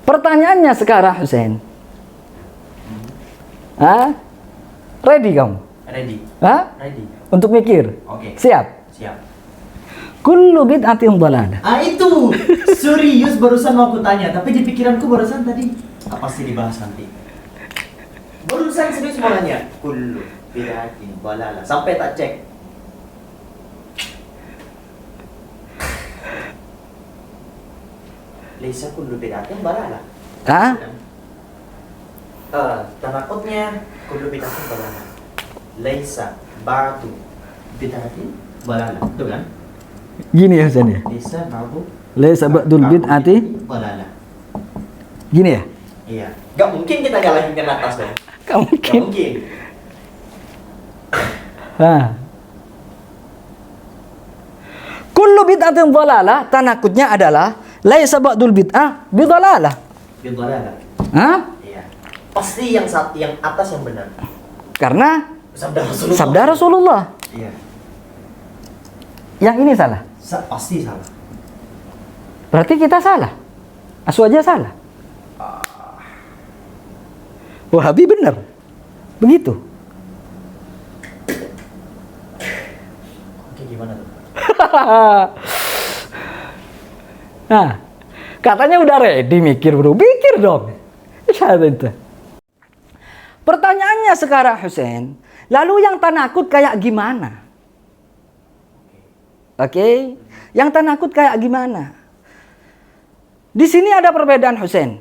Pertanyaannya sekarang Husain. Ready kamu? Ready. Ready. Untuk mikir? Oke. Siap? Siap. Kullu bid'atin dhalalah. Itu serius barusan mau aku tanya, tapi di pikiranku barusan tadi apa sih dibahas nanti? Barusan serius mau nanya. Kullu bid'atin dhalalah. Sampai tak cek. Laisa kullu bid'atin dhalalah. Tanakutnya kullu bid'atin dhalalah. Laisa ba'du bid'atin dhalalah. Betul kan? Gini ya Husain ya. Laisa ba'dul bid'ati dhalalah. Gini ya? Iya. Gak mungkin kita nyalahin yang atas dong. Gak mungkin. Gak mungkin. Kullu bid'atin dhalalah, tanakutnya adalah laisa ba'dul bid'ah bidhalalah. Bidhalalah. Iya. Pasti yang atas yang benar. Karena sabda Rasulullah. Iya. Yang ini salah. Pasti salah. Berarti kita salah. Asu aja salah. Wahabi benar. Begitu. Oke, gimana tuh? Nah, katanya udah ready mikir bro. Pikir dong. Itu. Pertanyaannya sekarang Husain, lalu yang tanakut kayak gimana? Oke, yang tanakut kayak gimana? Di sini ada perbedaan Husain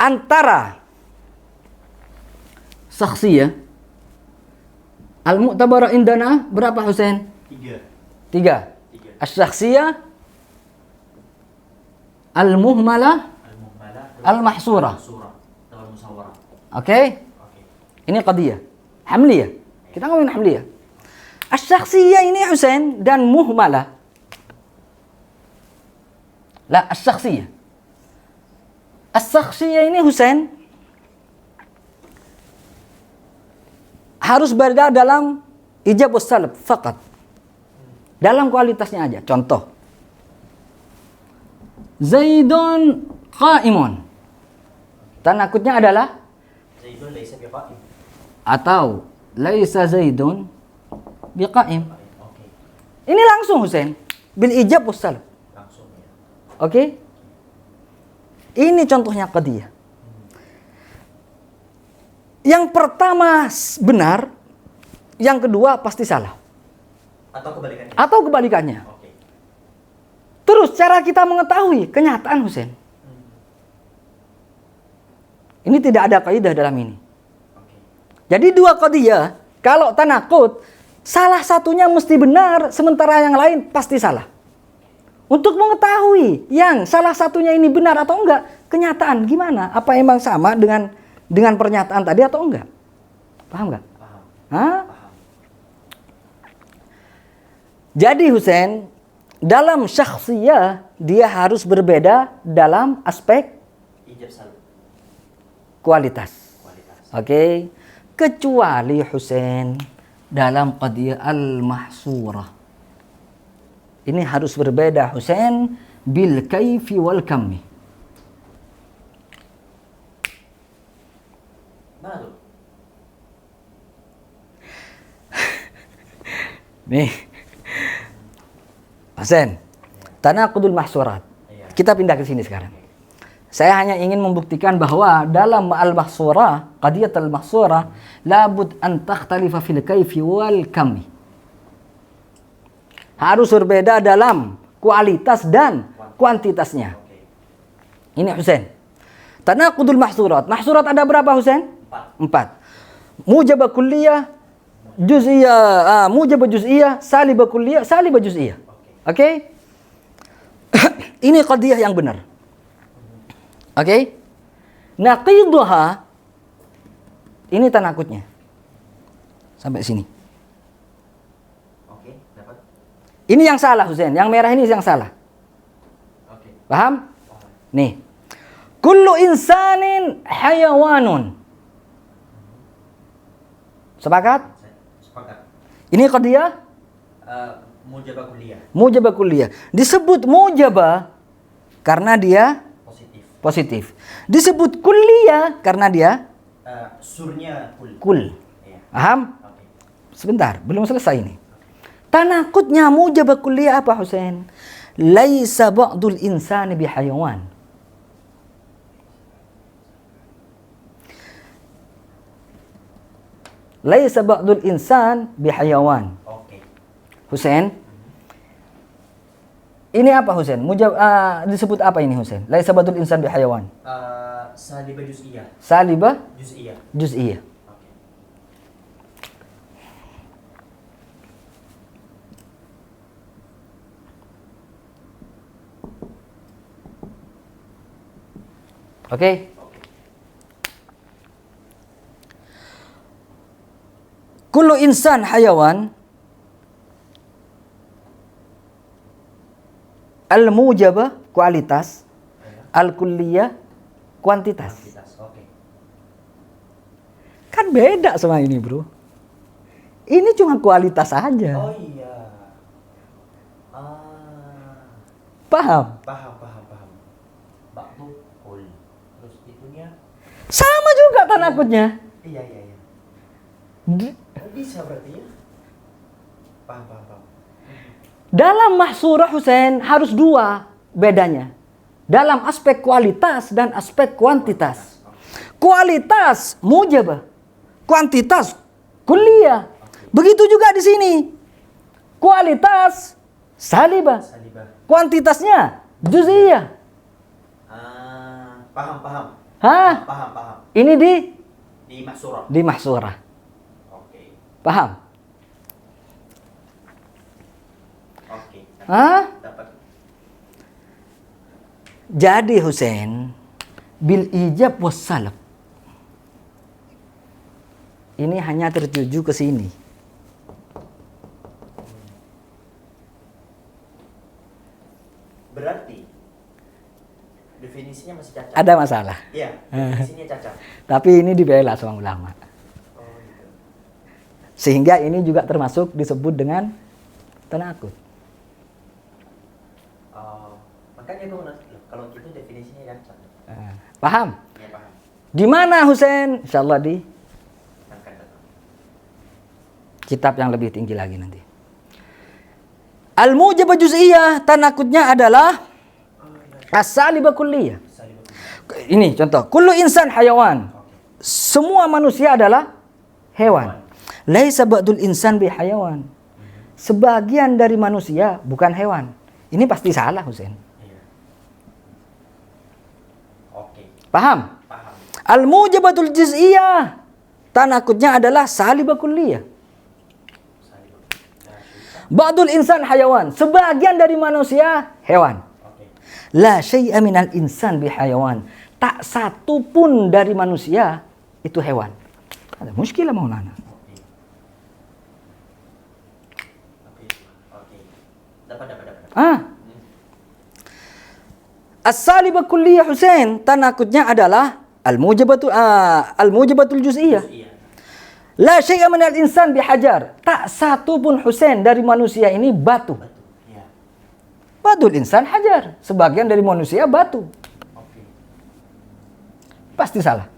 antara saksiyah al-mu'tabara indana berapa Husain? 3. As-saksiyah al-muhmalah al-mahsurah. Oke? Ini qadiyah hamliyah. Kita ngomongin hamliyah. As-saksiyah ini Husain dan muhmalah. La, as-saksiyah. As-saksiyah ini Husain harus berada dalam ijab was-salab faqat. Dalam kualitasnya aja. Contoh. Zaidun qa'imun. Tanakutnya adalah Zaidun laisa biqa'im. Atau laisa Zaidun biqa'im. Oke. Ini langsung Husain bil ijab was-salab. Langsung ya. Oke? Ini contohnya qadiyah. Yang pertama benar, yang kedua pasti salah. Atau kebalikannya. Oke. Terus cara kita mengetahui kenyataan Husain. Ini tidak ada kaidah dalam ini. Oke. Jadi dua qadiyah, kalau tanakut, salah satunya mesti benar, sementara yang lain pasti salah. Untuk mengetahui yang salah satunya ini benar atau enggak, kenyataan gimana? Apa emang sama dengan pernyataan tadi atau enggak? Paham enggak? Paham. Hah? Jadi Husain, dalam syakhsiyah dia harus berbeda dalam aspek Ijab salib. kualitas. Oke. Kecuali Husain dalam qadiyah al-mahsurah. Ini harus berbeda Husain bil kaifi wal kammi. Mana tuh? Nih. Husain, tanaqudul mahsurat. Kita pindah ke sini sekarang. Saya hanya ingin membuktikan bahwa dalam al-mahsurah, qadiyat al-mahsurah, labud an takhtalifa fil kaifi wal kammi. Harus berbeda dalam kualitas dan kuantitasnya. Ini Husain. Tanaqudul mahsurat. Mahsurat ada berapa Husain? 4. Mujabah kulliyah, juz'iyah, mujabah juz'iyah, salibah kulliyah, salibah juz'iyah. Oke? Ini qadiyah yang benar. Oke? Naqiduha, ini tanakutnya. Sampai sini. Oke, dapat. Ini yang salah Husain, yang merah ini yang salah. Oke. Paham? Nih. Kullu insanin hayawanun. Sepakat? Sepakat. Ini qadiyah Mujabah kuliah. mujabah kulliyah. Disebut mujabah karena dia Positif. Positif. Disebut kulliyah karena dia Surnya kul. Iya. Paham? Oke. Sebentar, belum selesai ini. Tanakutnya mujabah kulliyah apa Husain? Laisa ba'dul insani bihayawan. Laisa ba'dul insan bihayawan. Oke. Husain, ini apa Husain? Disebut apa ini Husain? Laisa ba'dul insan bihayawan. Salibah juz'iyah. Salibah Juz'iyah. juz'iyah. Oke. Oke? Kullu insan hayawan al-mujabah kualitas, al-kulliyah kuantitas. Kuantitas. Oke. Kan beda sama ini, Bro. Ini cuma kualitas saja. Oh iya. Ah, Paham? paham. Ba'du kul. Terus itunya. Sama juga tanakutnya. Iya. Oh, bisa berarti ya? Paham. Dalam mahsurah Husain harus dua bedanya. Dalam aspek kualitas dan aspek kuantitas. Kualitas mujabah, kuantitas kulliyah. Begitu juga di sini. Kualitas salibah, Salibah. kuantitasnya juz'iyah. Paham. Hah? Paham. Ini Di Mahsurah. di mahsurah. Oke. Paham? Oke. Hah? Dapat. Jadi Husain bil ijab was salab. Ini hanya tertuju ke sini. Berarti definisinya masih cacat. Ada masalah. Iya, definisinya cacat. Tapi ini dibela sama ulama. Oh, gitu. Sehingga ini juga termasuk disebut dengan tanakut. Oh, makanya gue nanti kalau gitu definisinya cacat. Paham? Iya, paham. Di mana Husain? Insyaallah di Akan datang. kitab yang lebih tinggi lagi nanti. Al-mujabah juz'iyah, tanakutnya adalah as-salibah kulliyah. Salibah. Ini contoh, kullu insan hayawan. Semua manusia adalah hewan. Laisa ba'dul insan bi hayawan. Sebagian dari manusia bukan hewan. Ini pasti salah Husain. Iya. Oke, Paham? paham. Al-mujabatul juz'iyah, tanakutnya adalah salibah kulliyah. Salibah. Ba'dul insan hayawan. Sebagian dari manusia hewan. Oke. La syai'a minal insan bi hayawan. Tak satu pun dari manusia itu hewan. Ada muskilah Maulana. Oke. Dapat. As-salibah kulliyah Husain, tanakutnya adalah al-mujabatul juz'iyah. Iya. La syai'a minal insan bihajar. Tak satu pun Husain dari manusia ini batu. Betul. Iya. Badul insan hajar. Sebagian dari manusia batu. Oke. Pasti salah.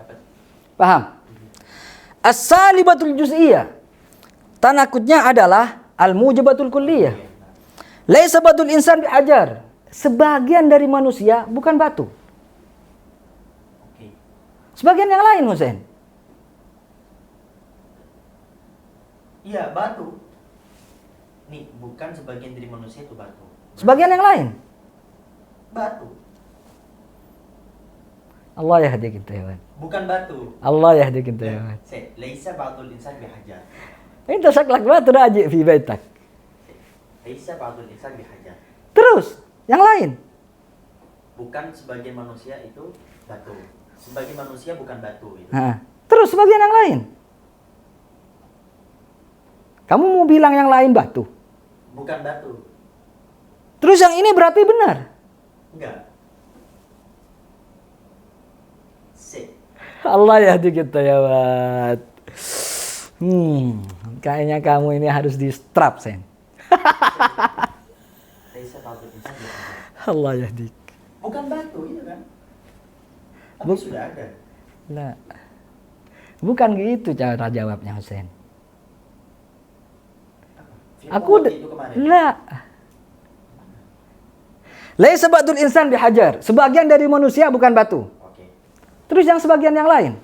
Dapat. Paham? As-salibatul juz'iyah, tanakutnya adalah al-mujabatul kulliyah. Laisa badul insan bihajar. Sebagian dari manusia bukan batu. Oke. Sebagian yang lain Husain. Iya, batu. Nih, bukan sebagian dari manusia itu batu. Sebagian yang lain. Batu. Allah yahdi kita ya. Bukan batu. Allah yahdi kita ya. Laisa ba'dul insan bihajar. Itu saklak batu raji fi baitak. Laisa ba'dul insan bihajar. Terus yang lain. Bukan sebagian manusia itu batu. Sebagian manusia bukan batu itu. Terus sebagian yang lain. Kamu mau bilang yang lain batu? Bukan batu. Terus yang ini berarti benar? Enggak. C. Allah yahdi kita ya, Wat. Kayaknya kamu ini harus di strap, Sen. Laisa ba'dul insan bihajar. Allah yahdik. Bukan batu itu kan? Tapi Buk- sudah ada. Lah. Bukan gitu cara jawabnya Husain. Aku itu kemarin. lah. Laisa ba'dul insan bihajar. Sebagian dari manusia bukan batu. Oke. Terus yang sebagian yang lain?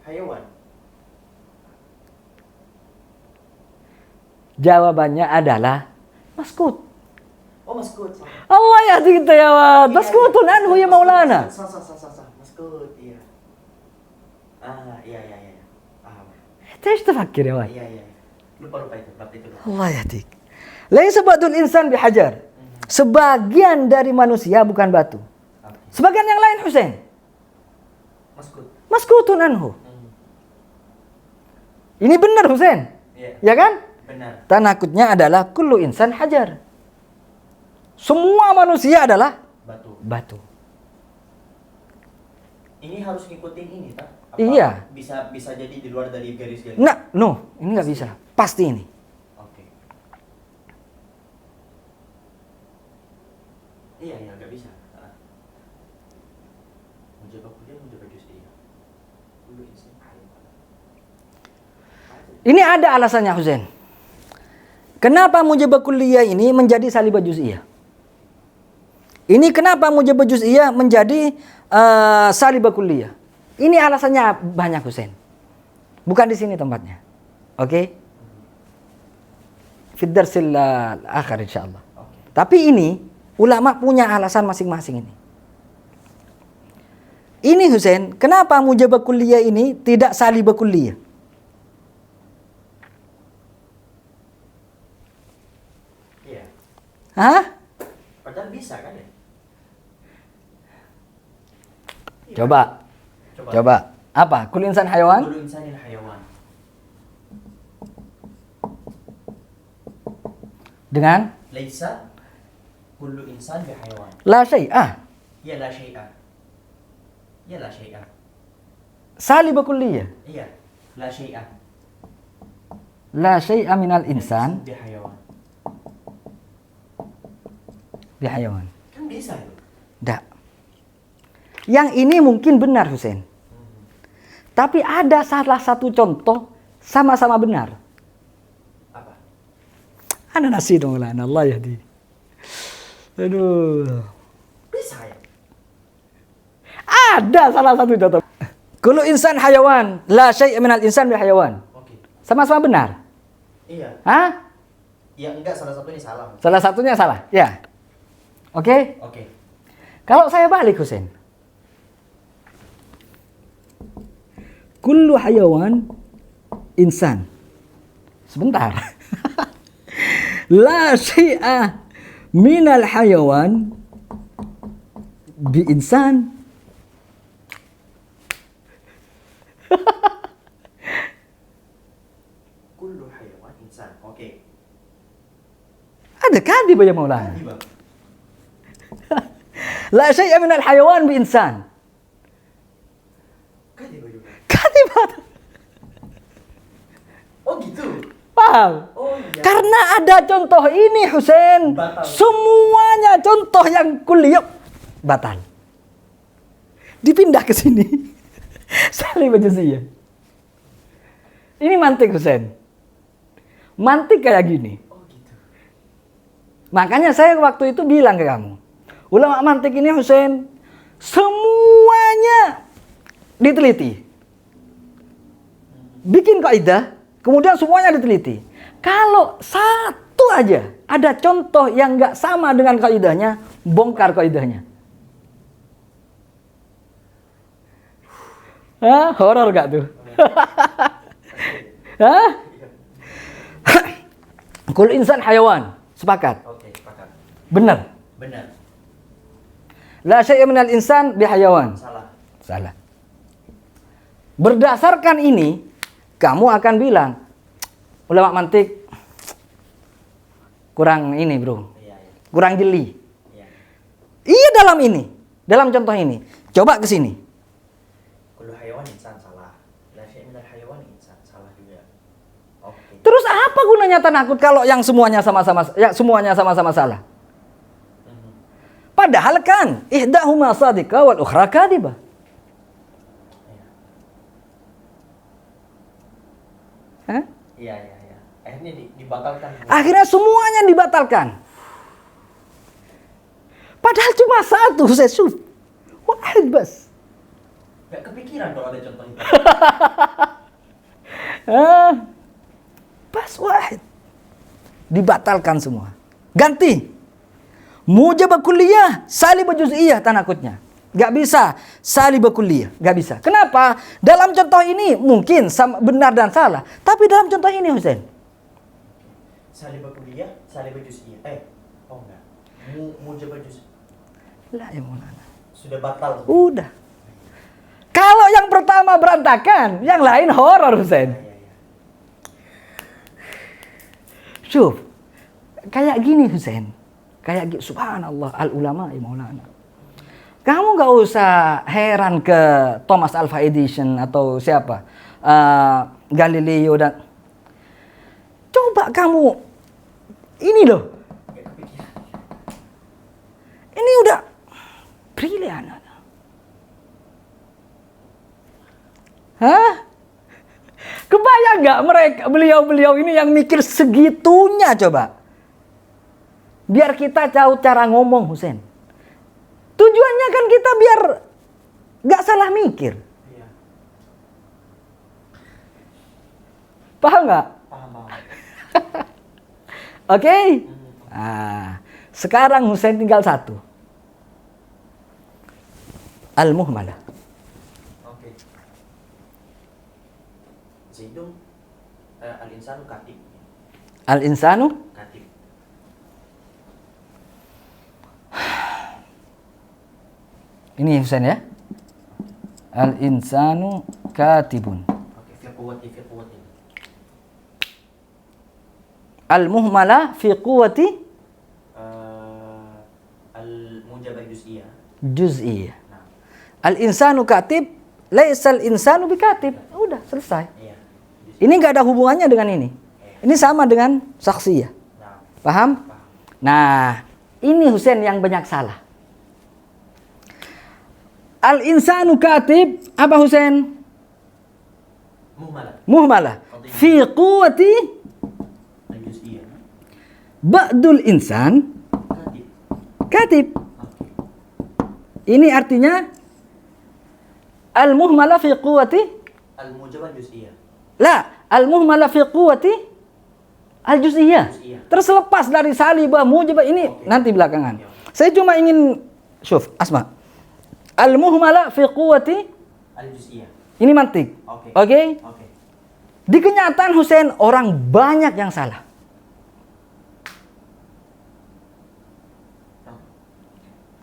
Hayawan. Jawabannya adalah maskut. Oh, maskut. Allah yahdi kita ya wa. Iya, Maskutun iya. anhu ya Maulana. Sah. Maskut, iya. Iya. Paham. Tahu tafakir ya wa. Iya. Lupa itu. Bab itu lupa. Allah yahdik. Laisa ba'dul insan bihajar. Sebagian dari manusia bukan batu. Oke. Sebagian yang lain Husain. Maskut. Maskutun anhu. Ini benar Husain. Iya. Ya kan? Benar. Tanakutnya adalah kullu insan hajar. Semua manusia adalah Batu. batu. Ini harus ngikutin ini, Pak. Iya. Bisa jadi di luar dari garis-garis. Nah, no, ini nggak bisa. Pasti ini. Oke. Iya, nggak bisa. Menjaga kuliah, menjaga juz'iyah. Kullu insan hayawan. Ini ada alasannya Husain. Kenapa mujabah kulliyah ini menjadi salibah juz'iyah? Ini kenapa mujabah juz'iyah menjadi salibah kulliyah? Ini alasannya banyak Husain. Bukan di sini tempatnya. Oke? Fi darsil akhir insyaallah. Oke. Tapi ini ulama punya alasan masing-masing ini. Ini Husain, kenapa mujabah kulliyah ini tidak salibah kulliyah? Iya. Hah? Padahal bisa kan ya? Iya. Coba. Apa? Kul insan hayawan? Kullu insanil hayawan. Dengan Laisa kullu insan bihayawan. la syai'ah. Ya la syai'a. Ya la syai'a. Salibah kulliyah. Iya. La syai'a. La syai'a minal insan bihayawan. bihayawan. Kan bisa itu. Dak. Yang ini mungkin benar Husain. Tapi ada salah satu contoh sama-sama benar. Apa? Ana nasi dong lah, Allah yahdi. Aduh. Bisa ya? Ada salah satu contoh. Kullu insan hayawan, la syai'a minal insan bihayawan. Oke. Sama-sama benar. Iya. Hah? Ya enggak, salah satu ini salah. Salah satunya salah. Ya. Oke? Oke. Kalau saya balik Husain. Kullu hayawan insan. Sebentar. La syai'a minal hayawan bi insan. Kullu hayawan insan. Oke. Ada kadhib ya Maulana. Tadi, Bang. La syai'a minal hayawan bi insan. Tadi, Bang. Kadhib. Oh gitu. Paham? Oh iya. Karena ada contoh ini Husain. Batal. Semuanya contoh yang kuliah batal. Dipindah ke sini. Salibah juz'iyah. Ini mantik Husain. Mantik kayak gini. Oh gitu. Makanya saya waktu itu bilang ke kamu. Ulama mantik ini Husain. Semuanya diteliti. Bikin kaidah, kemudian semuanya diteliti. Kalau satu aja ada contoh yang nggak sama dengan kaidahnya, bongkar kaidahnya. Hah? Horor gak tuh? Hah? Kul insan hayawan. Sepakat. Oke, sepakat. Benar. Benar. La syai'a minal insan bihayawan. Salah. Salah. Berdasarkan ini, kamu akan bilang, ulama mantik kurang ini bro, Iya. kurang jeli. Iya. Iya dalam ini, dalam contoh ini. Coba ke sini. Kullu hayawan insan salah. La syai' minal hayawan insan salah juga. Oke. Terus apa gunanya tanakut kalau yang semuanya sama-sama salah? Padahal kan ihdahuma shadiqah wal ukhra kadhibah. Hah? Iya. Akhirnya dibatalkan. Akhirnya semuanya dibatalkan. Padahal cuma satu, saya syuf. Wahid bas. Gak kepikiran kalau ada contoh itu. Bas wahid. Dibatalkan semua. Ganti. Mujabah kulliyah, salibah juz'iyah tanakutnya. Gak bisa salibah kulliyah, gak bisa. Kenapa? Dalam contoh ini mungkin benar dan salah, tapi dalam contoh ini Husain. Salibah kulliyah, salibah juz'iyah. Enggak. Mujabah juz'iyah. Lah ya Maulana. Sudah batal. Udah. Kalau yang pertama berantakan, yang lain horor Husain. Syuf. Kayak gini Husain. Kayak subhanallah al-ulama ya Maulana. Kamu nggak usah heran ke Thomas Alva Edison atau siapa, Galileo dan coba kamu ini loh, ini udah brilian. Hah? Kebayang nggak mereka beliau ini yang mikir segitunya coba? Biar kita tahu cara ngomong Husain. Tujuannya kan kita biar gak salah mikir. Iya. Paham gak? Paham. Oke? Nah, sekarang Husain tinggal satu. Al-muhmalah. Oke. Zaidun al-insanu katib. Al-insanu? Katib. Ini Husain ya. Al-insanu katibun. Oke, fi quwwati. Al-muhmalah fi quwwati al-mujabah juz'iyah. juz'iyah. Al-insanu katib, laisa al-insanu bikatib. Udah, selesai. Iya. Ini nggak ada hubungannya dengan ini. Ini sama dengan saksiyah. Paham? Nah, ini Husain yang banyak salah. Al-insanu katib, apa Husain? Muhmalah. Fi quwwati Al-juz'iyah. ba'dul insan katib. Ini artinya al-muhmalah fi quwwati Al-mujabah juz'iyah. la, al-muhmalah fi quwwati al-juz'iyah. Terlepas dari salibah, mujabah ini nanti belakangan. Saya cuma ingin syuf, Asma. Al-muhmalah fi quwwati al-juz'iyah. ini mantik. Oke? Di kenyataan Husain orang banyak yang salah.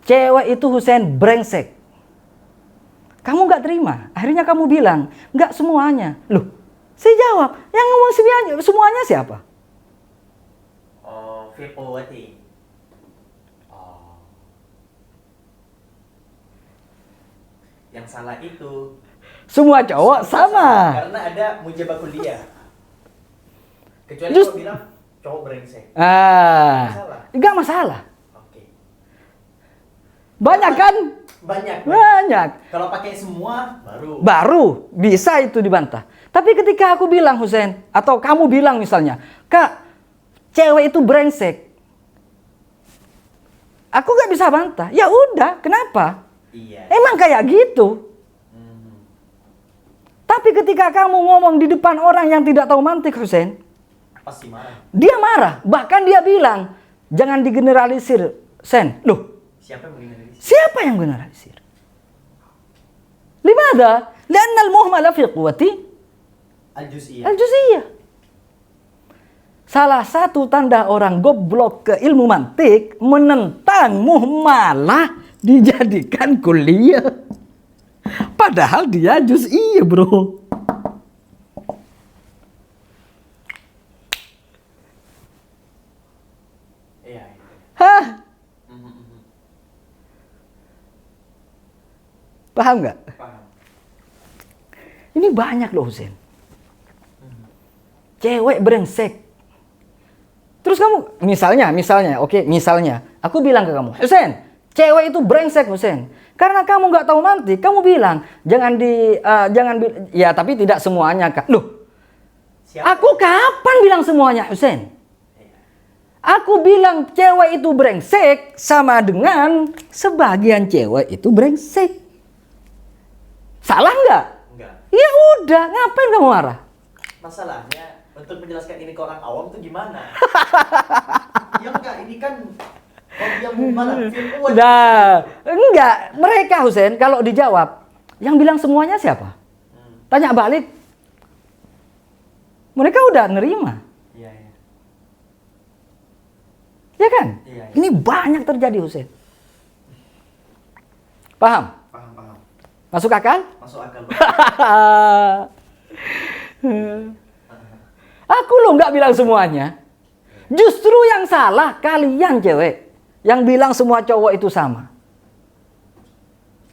Cewek itu Husain brengsek. Kamu nggak terima. Akhirnya kamu bilang, nggak semuanya. Loh, saya jawab, yang ngomong semuanya siapa? Oh, fi quwwati. Yang salah itu Semua cowok sama. karena ada mujabah kulliyah. Kecuali Just- kau bilang cowok brengsek. Masalah. Enggak masalah. Oke. Banyak kan? Banyak. Kalau pakai semua Baru bisa itu dibantah. Tapi ketika aku bilang Husain, atau kamu bilang misalnya, Kak, cewek itu brengsek. Aku nggak bisa bantah. Ya udah, kenapa? Iya. Emang kayak gitu. Tapi ketika kamu ngomong di depan orang yang tidak tahu mantik Husain, Pasti marah. dia marah. Bahkan dia bilang, jangan digeneralisir, Sen. Loh, Siapa yang mengeneralisir? siapa yang generalisir? Limada? Lianna al-muhmala fi quwwati Al-juz'iyah. al-juz'iyah. Salah satu tanda orang goblok ke ilmu mantik menentang muhmalah dijadikan kuliah. Padahal dia juz'iyah, bro. Iya. Hah? Paham nggak? Paham. Ini banyak loh Husain. Cewek brengsek. kamu misalnya, oke, misalnya aku bilang ke kamu, Husein, cewek itu brengsek, Husein. Karena kamu nggak tahu nanti, kamu bilang ya tapi tidak semuanya, Kak. Loh, aku kapan bilang semuanya, Husein? Aku bilang cewek itu brengsek sama dengan sebagian cewek itu brengsek. Salah nggak? Enggak. Ya udah, ngapain kamu marah? Masalahnya untuk menjelaskan ini ke orang awam tuh gimana? Ya enggak, ini kan kalau dia mau malah film Nah, enggak. Mereka, Husein, kalau dijawab, yang bilang semuanya siapa? Tanya balik. Mereka udah nerima. Iya, iya. Ya kan? Iya, iya. Ini banyak terjadi, Husein. Paham? Paham. Masuk akal? Masuk akal. Aku loh nggak bilang semuanya. Justru yang salah kalian cewek. Yang bilang semua cowok itu sama.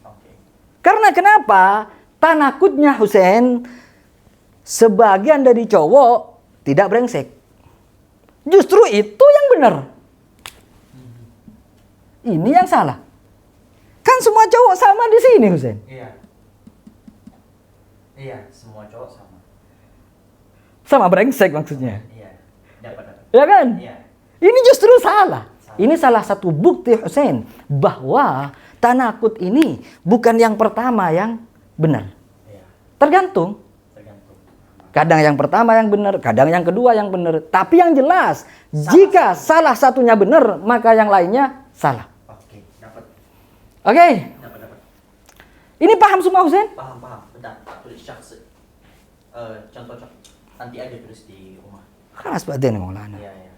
Oke. Karena kenapa? Tanakutnya Husein, sebagian dari cowok tidak brengsek. Justru itu yang benar. Ini yang salah. Kan semua cowok sama di sini, Husein. Iya. Iya, semua cowok sama. Sama brengsek maksudnya. Iya. Dapat. Ya kan? Iya. Ini justru salah. Ini salah satu bukti, Husein, bahwa tanakut ini bukan yang pertama yang benar. Iya. Tergantung. Kadang yang pertama yang benar, kadang yang kedua yang benar. Tapi yang jelas, jika salah satunya benar, maka yang lainnya salah. Oke, dapat. Oke? Dapat. Ini paham semua, Husein? Paham. Bentar, tak tulis syakhs. Contoh. Nanti aja tulis di rumah. Keras badan Maulana. Iya.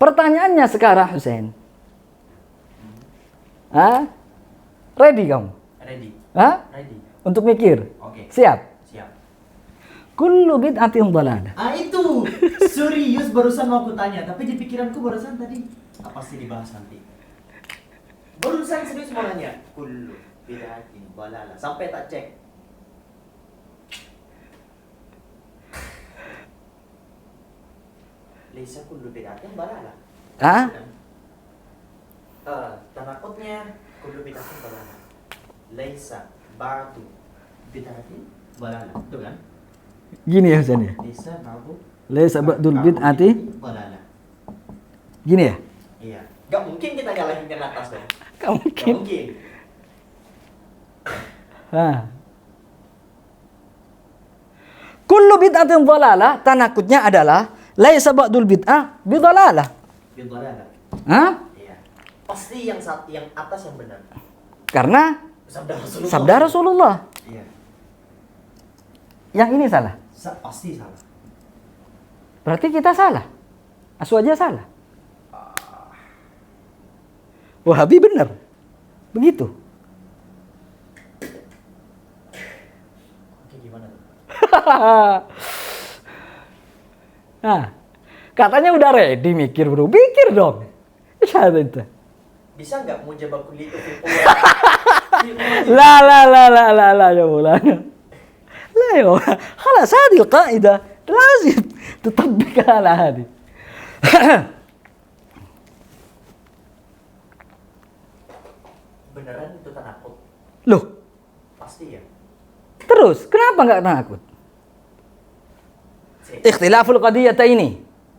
Pertanyaannya sekarang, Husein. Ready kamu? Ready. Ready. Untuk mikir? Oke. Siap? Siap. Kullu bid'atin dhalalah. Itu serius barusan mau aku tanya, tapi di pikiranku barusan tadi apa sih dibahas nanti? Barusan serius mau nanya. Kullu bid'atin dhalalah. Sampai tak cek. Laisa kullu bid'atin dhalalah. Tanakutnya kullu bid'atin dhalalah. Laisa ba'du bid'atin dhalalah. Itu kan? Gini ya, Husein ya. Laisa ba'dul bid'ati dhalalah. Gini ya? Iya. Gak mungkin kita nyalahin yang atas dong. Gak mungkin. Gak mungkin. Kullu bid'atin dhalalah, tanakutnya adalah laisa ba'dul bid'ah bidhalalah. Bidhalalah. Iya. Pasti yang atas yang benar. Karena sabda Rasulullah. Iya. Yang ini salah. Pasti salah. Berarti kita salah. Asu aja salah. Wahabi benar. Begitu. Oke, gimana tuh? Katanya udah ready mikir, bro. Pikir dong. Itu. Bisa nggak mujabah kulli itu fil لا يا مولانا لا يا مولانا خلاص هذه القاعدة لازم تطبقها على هذه. Beneran itu takut? Loh, Pasti ya. terus kenapa nggak takut? Ikhtilaful qadiyataini.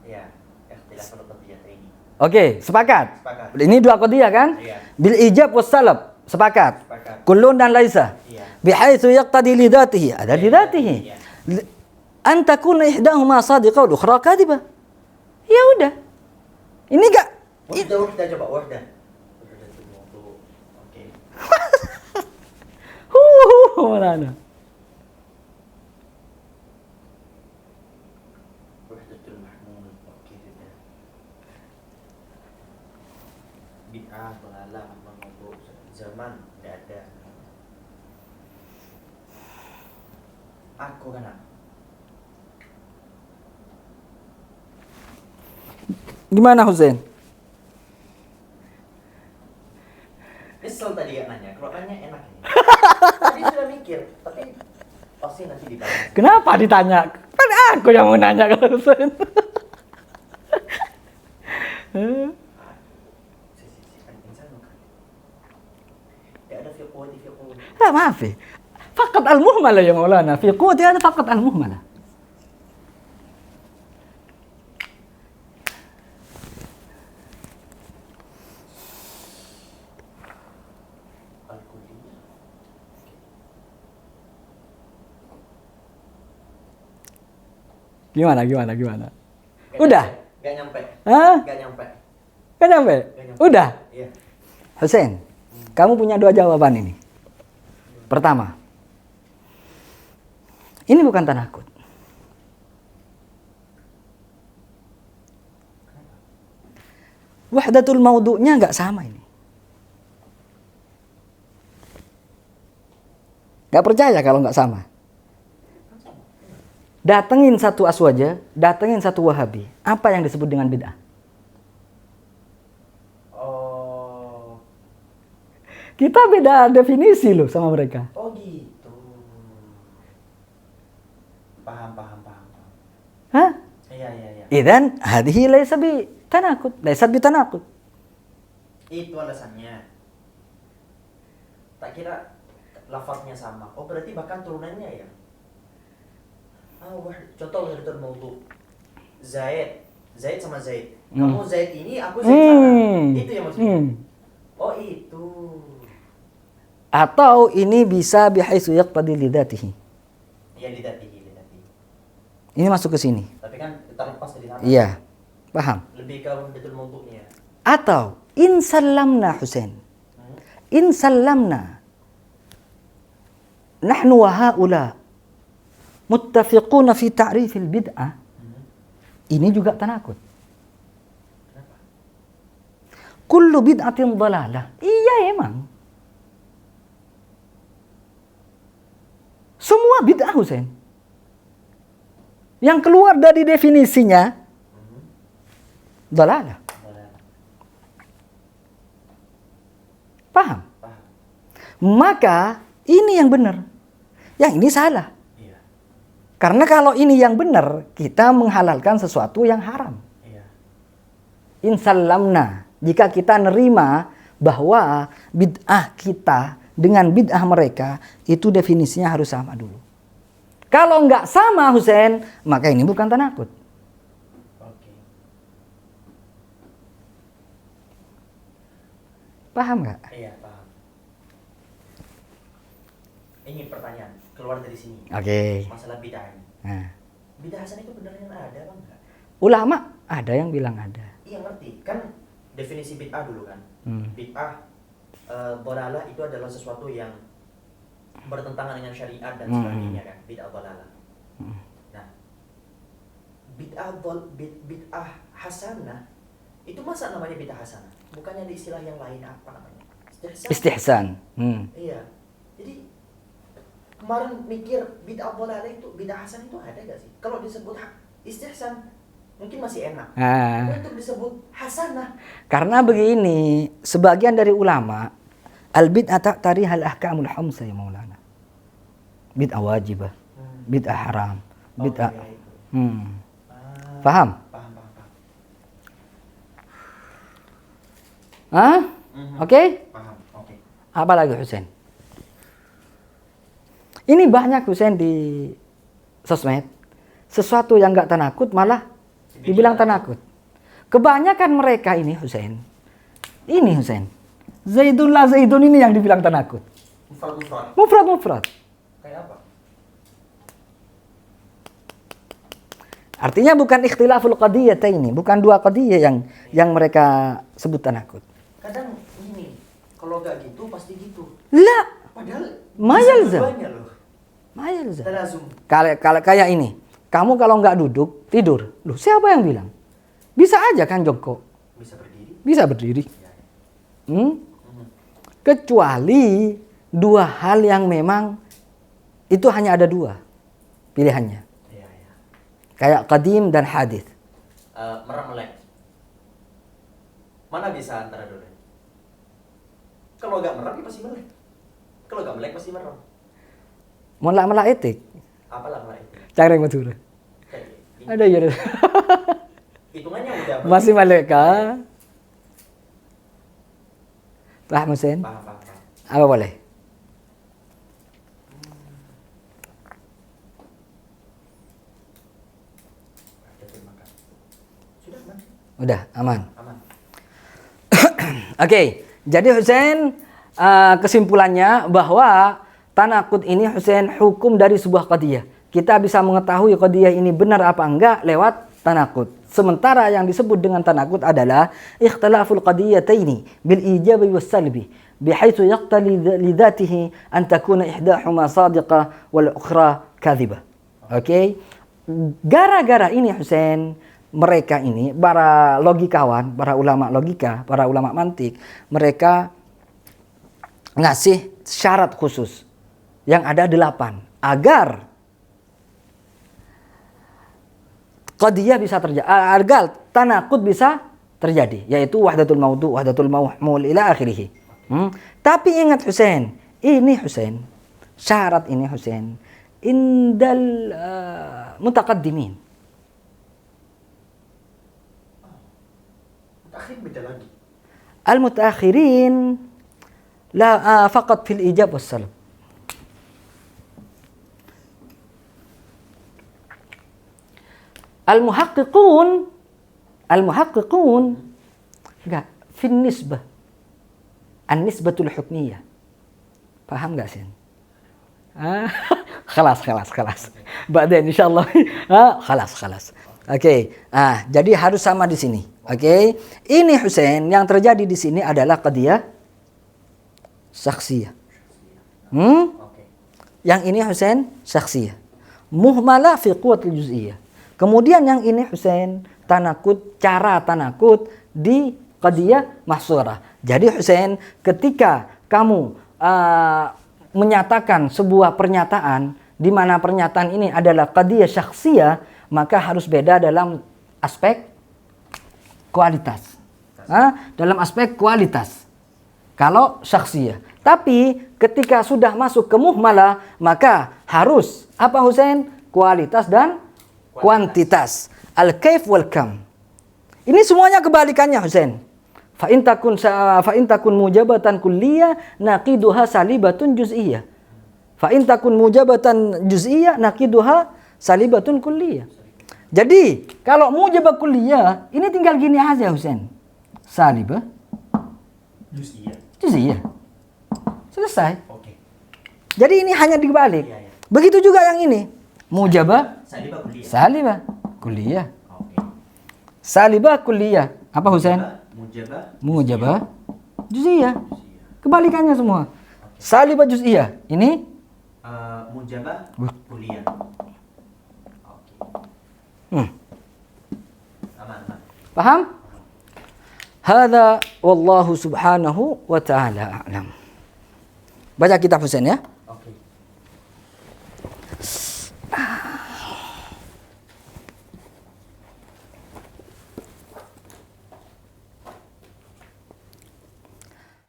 Iya, ikhtilaful qadiyataini. Oke, sepakat. Sepakat. Ini dua qadiyah kan? Iya. Bil ijab was salab. Sepakat. Sepakat. Kullun dan laisa. Iya. Bihaitsu yaqtadi li dhatihi. Ada di dhatihi. Iya. An takuna ihdahuma sadiqah wal ukhra kadhibah. Ya udah. Ini enggak Wahdah coba wahdah. Oke. Mana? Wahdatul mahmud. Oke sudah. Bid'ah dhalalah mengobrol zaman tidak ada. Aku kan. Gimana Husein? Kesel tadi ya nanya, kalau nanya enak ini. Tadi sudah mikir, tapi pasti nanti dibahas. Kenapa ditanya? Kan aku yang mau nanya ke Husein. Al-insan bukan. Tidak ada fi quwwati fi quwwati. لا ما في فقط المهملة يا مولانا في قوتي هذا فقط المهملة Al-kulliyah. gimana udah Gak nyampe. Hah? Gak nyampe. kan nyampe nyampe. udah Iya. Hussein kamu punya 2 jawaban ini. Pertama, ini bukan tanakut. Wahdatul maudu'nya nggak sama ini. Nggak percaya kalau nggak sama. Datengin satu aswaja, datengin satu wahabi. Apa yang disebut dengan bid'ah? Oh. Kita beda definisi loh sama mereka. Oh gitu. Paham. Hah? Iya. Idzan hadhihi laysa bi tanakut, laysa bi tanakut. Itu alasannya. Tak kira lafaznya sama. Oh berarti bahkan turunannya ya. Contoh wahdatul maudhu. Zaid sama Zaid. Kamu Zaid ini, aku Zaid sana. Itu yang maksudnya. Oh itu. Atau ini bisa bihaitsu yaqtadi lidatihi. Ya lidatihi. Ini masuk ke sini. Tapi kan terlepas dari sana. Iya. Paham? Lebih ke wahdatul maudhu'nya. Atau in sallamna Husain. In sallamna nahnu wa haula muttafiquna fi ta'rifil bid'ah. Ini juga tanakut. Kenapa? Kullu bid'atin dhalalah. Iya emang. Semua bid'ah Husain. Yang keluar dari definisinya dhalalah. Paham? Paham. Maka ini yang benar. Yang ini salah. Iya. Karena kalau ini yang benar, kita menghalalkan sesuatu yang haram. Iya. Insallamna, jika kita nerima bahwa bid'ah kita dengan bid'ah mereka, itu definisinya harus sama dulu. Kalau nggak sama Husain, maka ini bukan tanakut. Oke. Paham nggak? Iya, paham. Ini pertanyaan, keluar dari sini. Oke. Masalah bid'ah ini. Nah, Bid'ah hasanah itu beneran ada apa enggak? ulama ada yang bilang ada. Iya ngerti, kan definisi bid'ah dulu kan. Hmm. Bid'ah dhalalah itu adalah sesuatu yang bertentangan dengan syariat dan Hmm. sebagainya kan, bid'ah dhalalah. Nah, bid'ah hasanah itu masa namanya bid'ah hasanah? Bukannya ada istilah yang lain apa namanya? Istihsan. Iya. Jadi kemarin mikir bid'ah dhalalah itu, bid'ah hasanah itu ada gak sih? Kalau disebut istihsan mungkin masih enak. Nah, Tapi untuk disebut hasanah, karena begini, sebagian dari ulama al-bid'ah tariha al-ahkamul khamsah ya Maulana. Bid'ah wajibah, bid'ah haram, bid'ah. Oh, iya, itu. Paham? Paham. Hah? Oke? Paham. Oke. Apa lagi Husain? Ini banyak Husain di sosmed. Sesuatu yang nggak tanakut malah dibilang tanakut. Kebanyakan mereka ini Husain. Ini Husain. Zaidun la Zaidun ini yang dibilang tanakut. Mufrad. Mufrad. Kayak apa? Artinya bukan ikhtilaful qadiyataini, bukan dua qadiyah yang mereka sebut tanakut. Kadang ini, kalau nggak gitu pasti gitu. La, Padahal Ma bisa yalzam. dua-duanya loh. mayalza. Talazum. Kalau kayak ini, kamu kalau nggak duduk tidur, loh siapa yang bilang? Bisa aja kan jongkok, Bisa berdiri. bisa berdiri. Ya. Kecuali dua hal yang memang itu hanya ada dua pilihannya. Iya. Kayak qadim dan hadis. Merem melek. Mana bisa antara dua? Kalau nggak merem ya pasti melek. Kalau nggak melek pasti merem. Mulak etik. Apalah melek itu? Cara yang betul. Kayak ini. Ada ya. Hitungannya udah Masih malaikat. Paham Husain? Paham, paham, paham. Apa boleh? Sudah, man. Udah, aman. Aman. Oke, jadi Husain kesimpulannya bahwa tanakut ini Husain hukum dari sebuah qadiyah. Kita bisa mengetahui qadiyah ini benar apa enggak lewat tanakut. Sementara yang disebut dengan tanakut adalah ikhtilaful qadiyataini bil ijabi was salbi bihaitsu yaqtali li dhatihi an takuna ihdahuma sadiqah wal ukhra kadhibah. Oke. Gara-gara ini Husain, mereka ini para logikawan, para ulama logika, para ulama mantik, mereka ngasih syarat khusus yang ada 8 agar qadiyah bisa terjadi, agar tanakut bisa terjadi, yaitu wahdatul maudu, wahdatul mahmul ila akhirih. Tapi ingat Husain, ini Husain, syarat ini Husain indal mutaqaddimin. Mutakhir beda lagi. Al-mutaakhirin la faqat fil ijab was salb. Al-muhaqqiqun enggak fin nisbah. An-nisbatul hukmiyah. Paham enggak sih? Khalas. Ba'dan insyaallah. Khalas. Oke. Jadi harus sama di sini. Oke. Ini Husain yang terjadi di sini adalah qadiyah syakhsiyah. Yang ini Husain syakhsiyah. Muhmala fi quwwatil juz'iyah. Kemudian yang ini Husain tanakut, cara tanakut di qadiyah mahsurah. Jadi Husain, ketika kamu menyatakan sebuah pernyataan di mana pernyataan ini adalah qadiyah syakhsiyah, maka harus beda dalam aspek kualitas. Dalam aspek kualitas. Kalau syakhsiyah. Tapi ketika sudah masuk ke muhmalah, maka harus apa Husain? Kualitas dan kuantitas. Al-kaif wal kam. Ini semuanya kebalikannya Husain. Fa in takun mujabatan kulliyah naqiduha salibatun juz'iyah. Fa in takun mujabatan juz'iyah naqiduha salibatun kulliyah. Jadi, kalau mujabah kulliyah, ini tinggal gini aja Husain. Salibah juz'iyah. Selesai. Oke. Jadi ini hanya dibalik. Iya. Begitu juga yang ini. Mujabah Salibah kuliah. salibah kulliyah. Oke. Salibah kulliyah. Apa Husain? Mujabah juz'iyah. Kebalikannya semua. Salibah juz'iyah. Ini Mujabah kuliah. Oke. Aman. paham? Hadza wallahu subhanahu wa ta'ala a'lam. Baca kitab Husain ya.